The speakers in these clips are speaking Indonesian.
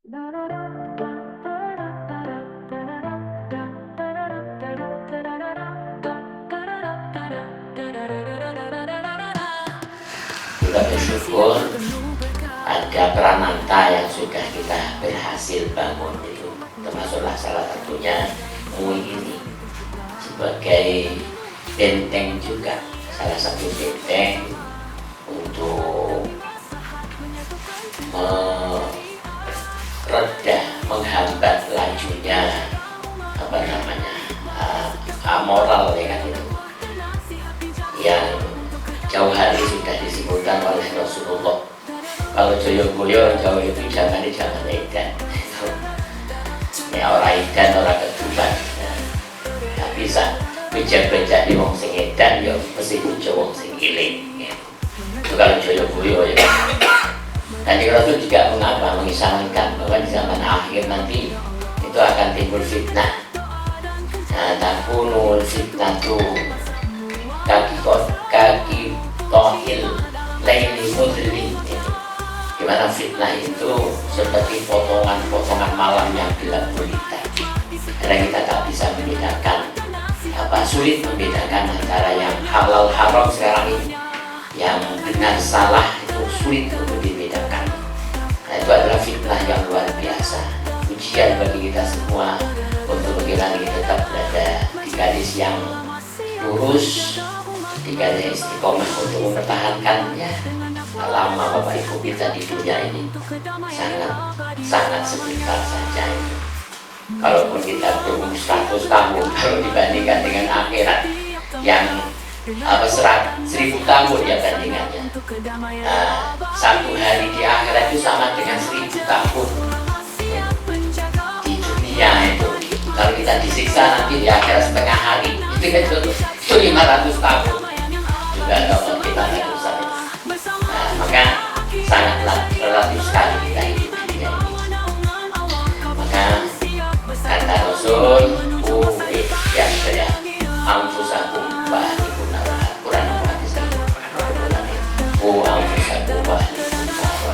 Juga bersyukur ada Prananta yang sudah kita berhasil bangun itu, termasuklah salah satunya MUI ini sebagai benteng juga, salah satu benteng untuk mereda, menghambat lajunya amoral ya kan itu, yang jauh hari sudah disebutkan oleh Rasulullah. Kalau joyo-boyo jauh itu jangan edan. Ya orang edan, orang keduban. Nah, bisa bejak-bejak di wong sing edan ya mesti ujo wong sing iling. Itu kalau joyo-boyo ya. Dan Rasul juga mengisyaratkan bahwa di zaman akhir nanti itu akan timbul fitnah. Nah, takunul fitnah itu kaki tohil laili mudlim. Dimana fitnah itu seperti potongan-potongan malam yang gelap gulita. Karena kita tak bisa membedakan, sulit membedakan antara yang halal haram sekarang ini, yang benar salah itu sulit untuk dibedakan. Nah, itu adalah fitnah yang luar biasa, ujian bagi kita semua untuk bagaimana kita tetap berada di garis yang lurus, di garis istiqomah untuk mempertahankannya. Lama Bapak Ibu kita di dunia ini sangat sebentar saja itu. Kalaupun kita berumur 100 tahun, kalau dibandingkan dengan akhirat yang 1000 tahun ya bandingannya. Satu hari di akhirat itu sama dengan 1000 tahun di dunia itu. Kalau kita disiksa nanti di akhirat setengah hari, itu 500 tahun juga kalau kita ratusan. Maka sangatlah relatif sekali kita hidup di dunia ini. Maka kata Rasul, yang saya amfusakum wa ahlikum nar. Quran hadis amfusakum wa ahlikum nar.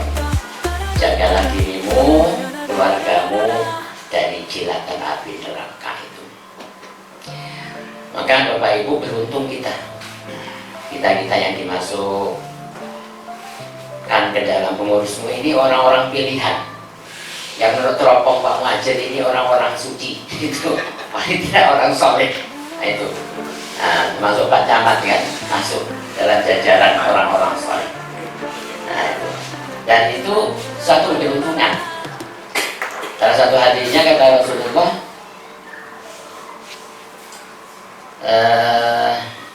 Jagalah dirimu, keluargamu dari jilatan api neraka itu. Maka Bapak Ibu beruntung kita yang dimasukkan ke dalam pengurusmu ini orang-orang pilihan. Yang menurut teropong Pak Muhajir ini orang-orang suci, itu paling tidak orang soleh. Nah, itu termasuk Pak Camat kan masuk dalam jajaran orang-orang soleh. Nah, itu. Dan itu suatu keberuntungan. Salah satu hadisnya kata Rasulullah,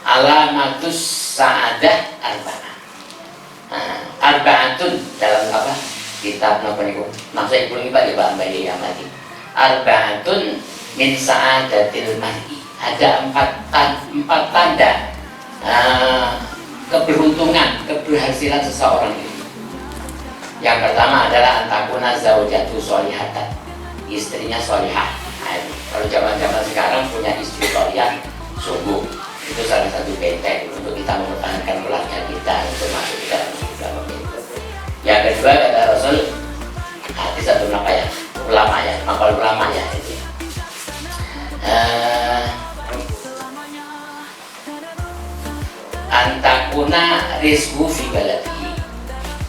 alamatus sa'adah arba'atun dalam kitab maksudnya ibu Pak ya Pak Mbak yang tadi, arba'atun min sa'adatil mar'i, ada empat tanda keberuntungan, keberhasilan seseorang itu. Yang pertama adalah antakuna zaujatu sholihatan, istrinya sholihah. Nah, kalau zaman-zaman sekarang punya istri sholihah, sungguh itu salah satu benteng untuk kita mempertahankan keluarga kita, untuk masuk ke dalam surga. Yang kedua kata Rasul, hadis satu ulama ya, makal ulama ya itu. Antakuna rizku fi baladi,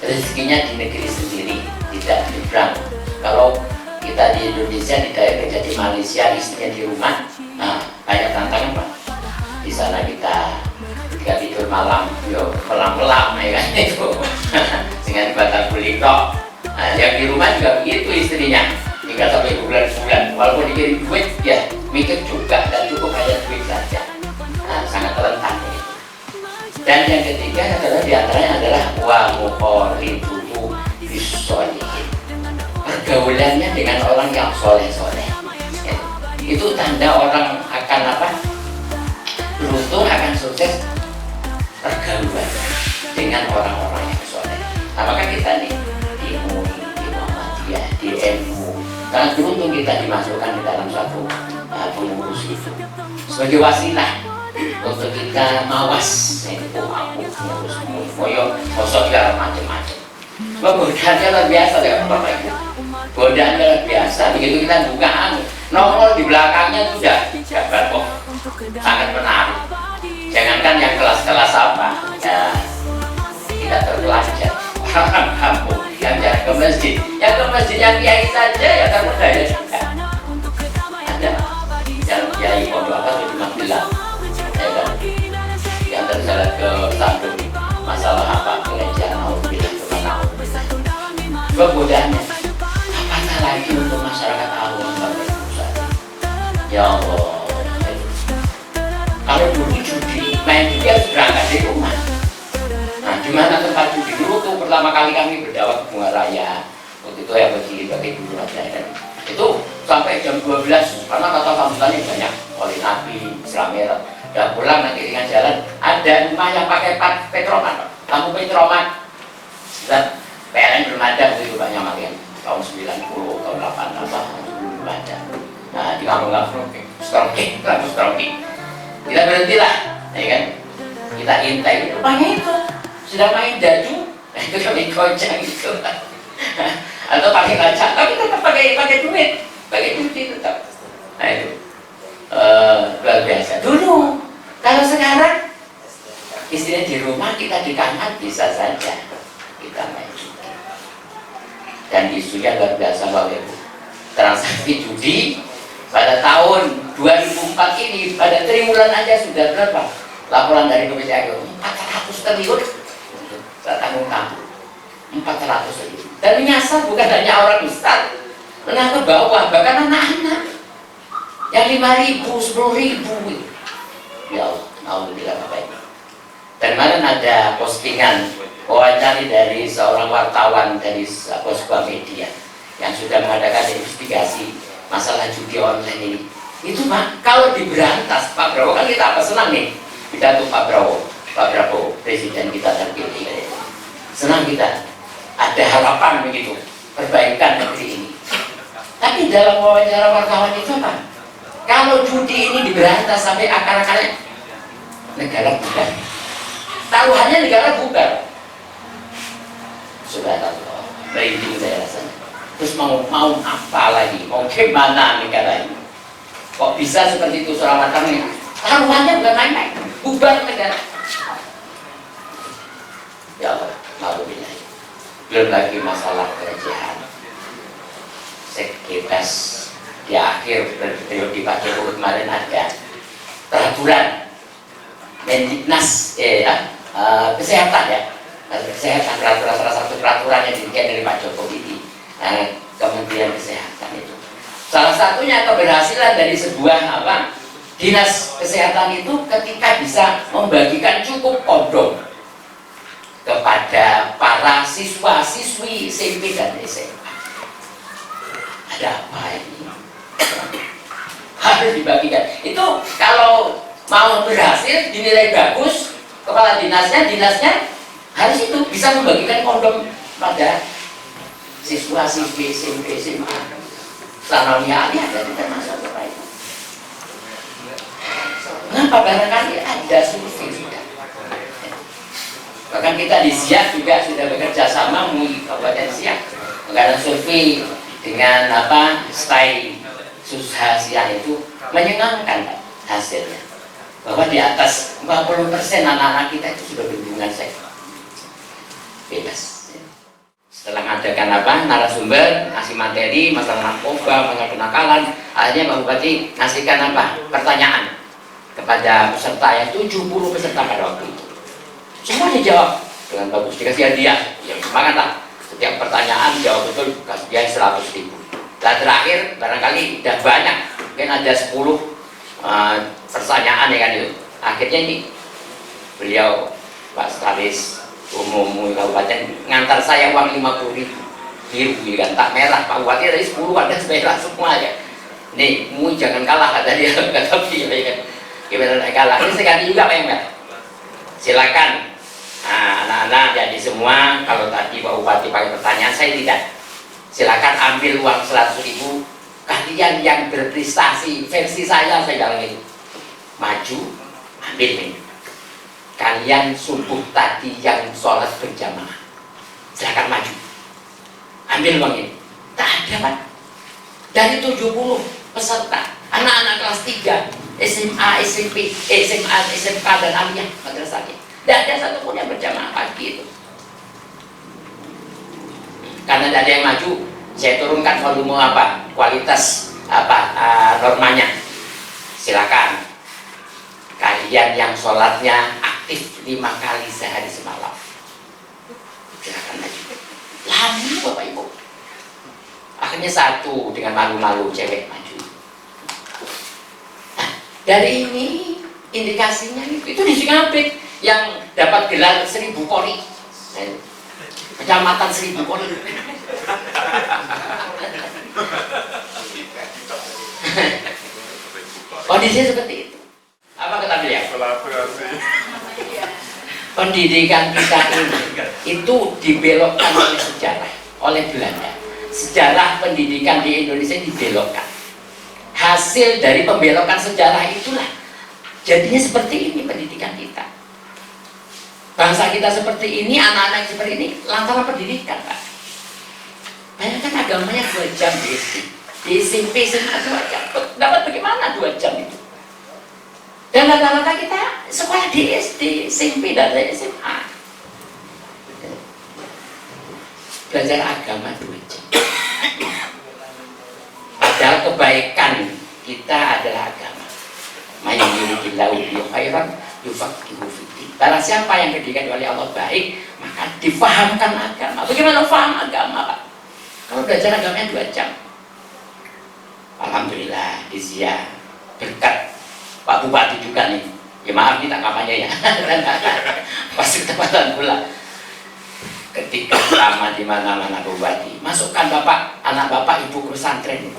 rezekinya di negeri sendiri, tidak nyebrang. Kalau kita di Indonesia tidak kerja di Malaysia, istrinya di rumah, banyak tantangan Pak. Di sana kita tidur malam, melam-melam ya kan itu, dengan dibatal kulit kok. Yang di rumah juga begitu istrinya, tinggal sampai bulan-bulan. Walaupun dikirim duit, ya mikir juga dan cukup hanya duit saja. Sangat rentan itu. Dan yang ketiga adalah diantaranya adalah wa muqoribuhu bisolihin, pergaulannya dengan orang yang soleh-soleh. Itu tanda orang akan beruntung, akan sukses, pergaulan dengan orang-orang yang soleh. Maka kita nih di MUI, di Muhammadiyah, di NU, sangat beruntung kita dimasukkan di dalam suatu pengurus itu sebagai wasilah untuk kita mawas. Aku pengurus MUI, moyo, sosok segala macam-macam. Sebab godanya luar biasa ya Bapak Ibu. godaan luar biasa. Begitu kita buka nongol di belakangnya itu udah gambar kok sangat menarik. Jangankan yang kelas-kelas apa ya, tidak terpelajar orang kampung yang jarang ke masjid, yang ke masjidnya kiai saja ya terpedaya juga. Ada yang kiai pondok apa di Magelang ya kan, yang terseret ke Sandung masalah apa pengajian mau bilang kemana kegodaannya. Apakah lagi untuk masyarakat awam sampai pusat? Ya Allah, kalau dulu judi, main judi harus berangkat di rumah. Nah, di mana tempat judi dulu tuh pertama kali kami berdakwah ke Bunga Raya. Waktu itu ya bagi dulu aja kan. Itu sampai jam 12 karena kata sambutannya banyak oleh Nabi, Islam Merah. Udah pulang nanti dengan jalan ada rumah yang pakai petroman, lampu petroman. Dan PLN belum ada waktu itu banyak makin tahun 90, tahun 8 apa belum ada. Nah, di kampung-kampung stroking, lampu stroking. Kita berhentilah, ya kan? Kita intai, rupanya itu sudah main jadu, itu kami kocang itu, atau pakai kaca, tapi tetap pakai duit tetap. Nah itu luar biasa. Dulu, kalau sekarang istrinya di rumah, kita di kamar bisa saja kita main judi. Dan isunya luar biasa Bapak Ibu. Transaksi judi pada tahun 2004 ini pada triwulan aja sudah berapa? Laporan dari Komisi Ekonomi 400 triliun. Saya tanggung-tanggung 400 triliun. Dan menyasar bukan hanya orang besar, menengah ke bawah, bahkan anak-anak yang 5.000, 10.000. Ya Allah, alhamdulillah Bapak Ibu. Dan kemarin ada postingan wawancara dari seorang wartawan dari sebuah media yang sudah mengadakan investigasi masalah judi online ini. Itu Pak, kalau diberantas Pak Prabowo, kan kita apa senang nih pidato Pak Prabowo presiden kita terpilih. Senang kita, ada harapan begitu perbaikan negeri ini. Tapi dalam wawancara wartawan itu Pak, kalau judi ini diberantas sampai akar-akarnya, negara bubar. Taruhannya negara bubar. Subhanallah, merinding saya rasanya. Terus mau apa lagi? Mau gimana negara ini? Kok bisa seperti itu seorang ini? Taruhannya bukan main-main, bubar negara. Ya Allah, alhamdulillah. Belum lagi masalah kerajaan. Sekretas di akhir periode Pak Jokowi kemarin ada peraturan Mendiknas kesehatan ya. Kesehatan, peraturan salah satu peraturan yang dibikin dari Pak Jokowi ini, Kementerian Kesehatan itu. Salah satunya keberhasilan dari sebuah dinas kesehatan itu ketika bisa membagikan cukup kondom kepada para siswa-siswi SMP dan SMA. Ada apa ini? Harus dibagikan. Itu kalau mau berhasil dinilai bagus, kepala dinasnya harus itu bisa membagikan kondom pada siswa-siswi SMP, SMA. Sanawiyah Ali ada di termasuk apa itu? Kenapa? Barangkali ada survei sudah. Bahkan kita di Siak juga sudah bekerja sama di Kabupaten Siak mengadakan survei dengan stay susah Siak itu menyenangkan hasilnya. Bahwa di atas 40% anak-anak kita itu sudah berhubungan seks bebas. Setelah mengadakan narasumber, ngasih materi, masalah narkoba, masalah kenakalan, akhirnya Pak Bupati ngasihkan pertanyaan kepada peserta yang 70 peserta pada waktu itu. Semua dijawab dengan bagus, dikasih hadiah. Ya semangat lah. Setiap pertanyaan jawab betul, kasih dia 100.000. Nah terakhir barangkali udah banyak, mungkin ada 10 pertanyaan ya kan itu. Akhirnya ini beliau Pak Sekretaris Umum Kabupaten ngantar saya uang 50.000 biru kan, tak merah. Pak Bupati dari 10 ada merah semua ya. Nih, jangan kalah kata dia, kata dia kan. Gimana kalah? Ini sekali juga Pak Emel. Silakan. Nah, anak-anak jadi semua, kalau tadi Pak Bupati pakai pertanyaan, saya tidak. Silakan ambil uang 100.000. Kalian yang berprestasi versi saya bilang itu. Maju, ambil ini. Kalian subuh tadi yang sholat berjamaah, silakan maju, ambil uang ini. Tak ada Pak. Dari 70 peserta, anak-anak kelas 3, SMA, SMP, SMA, SMK dan aliyah madrasahnya. Tidak ada satupun yang berjamaah pagi itu. Karena tidak ada yang maju, saya turunkan volume kualitas normanya. Silakan kalian yang sholatnya aktif 5 kali sehari semalam, silakan maju. Lama Bapak Ibu. Akhirnya satu dengan malu-malu cewek maju. Nah, dari ini indikasinya itu di Singapura yang dapat gelar 1000 kori, kecamatan 1000 kori. Kondisinya seperti itu. Apa kata beliau? Pendidikan kita ini itu dibelokkan oleh sejarah, oleh Belanda. Sejarah pendidikan di Indonesia dibelokkan. Hasil dari pembelokan sejarah itulah jadinya seperti ini pendidikan kita. Bangsa kita seperti ini, anak-anak seperti ini lantaran pendidikan, Pak. Bayangkan agamanya 2 jam di SD, di SMP, SMA 2 jam. Dapat bagaimana 2 jam itu? Dan rata-rata kita sekolah di SD, SMP, dan SMA. Belajar agama 2 jam. Padahal kebaikan kita adalah agama. May yuridillahu bihi khairan yufaqihu fiddin. Barang siapa yang dididik oleh Allah baik, maka difahamkan agama. Bagaimana faham agama, Pak? Kalau belajar agamanya 2 jam. Alhamdulillah di Zia berkat Pak Bupati juga nih. Ya maaf kita kampanye ya. Pasti ketepatan pula. Ketika selama di mana-mana Bupati, masukkan Bapak, anak Bapak ibu pesantren.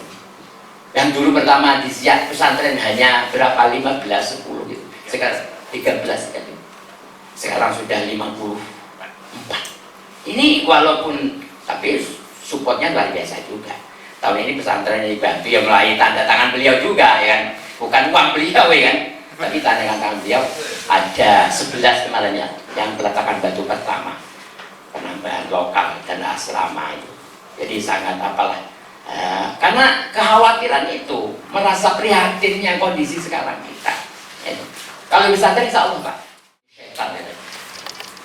Yang dulu pertama di Zia pesantren hanya berapa? 15, 10 gitu. Sekarang 13 kan. Sekarang sudah 54. Ini walaupun tapi supportnya luar biasa juga. Tahun ini pesantren dibantu ya melalui tanda tangan beliau juga ya kan. Bukan uang beliau ya kan. Tapi tanda tangan beliau ada 11 kemarin ya yang peletakan batu pertama. Penambahan lokal dan asrama itu. Jadi sangat apalah. Karena kekhawatiran itu merasa prihatinnya kondisi sekarang kita. Kalau pesantren insya Allah Pak. Setan ya.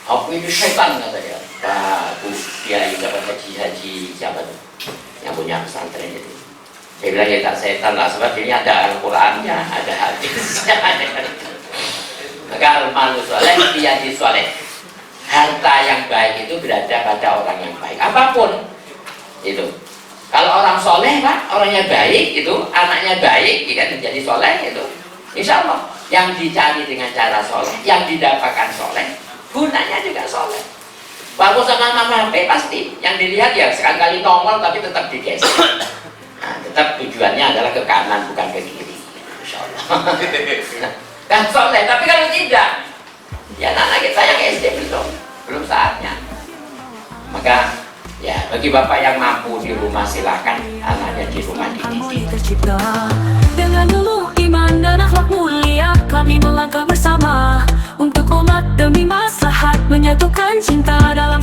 Aku ini setan katanya. Pak Bu Kiai dapat haji siapa tuh yang punya pesantren itu. Dia bilang ya tak setan lah sebab ini ada Al-Qurannya, ada hadisnya. Maka al-malu soleh, biyadi soleh. Harta yang baik itu berada pada orang yang baik. Apapun itu. Kalau orang soleh Pak, orangnya baik itu, anaknya baik, jika menjadi soleh itu, insya Allah yang dicari dengan cara soleh, yang didapatkan soleh, gunanya juga soleh. Bagus sama mama HP pasti yang dilihat ya sekali-kali nongol tapi tetap digeser. Nah, tetap tujuannya adalah ke kanan bukan ke kiri. Insya Allah. Dan soleh. Tapi kalau tidak, ya anak kita yang SD belum saatnya. Maka ya bagi bapak yang mampu di rumah silakan anaknya di rumah dididik. Tercipta dengan luluh iman dan akhlak mulia, kami melangkah bersama untuk umat demi maslahat, menyatukan cinta dalam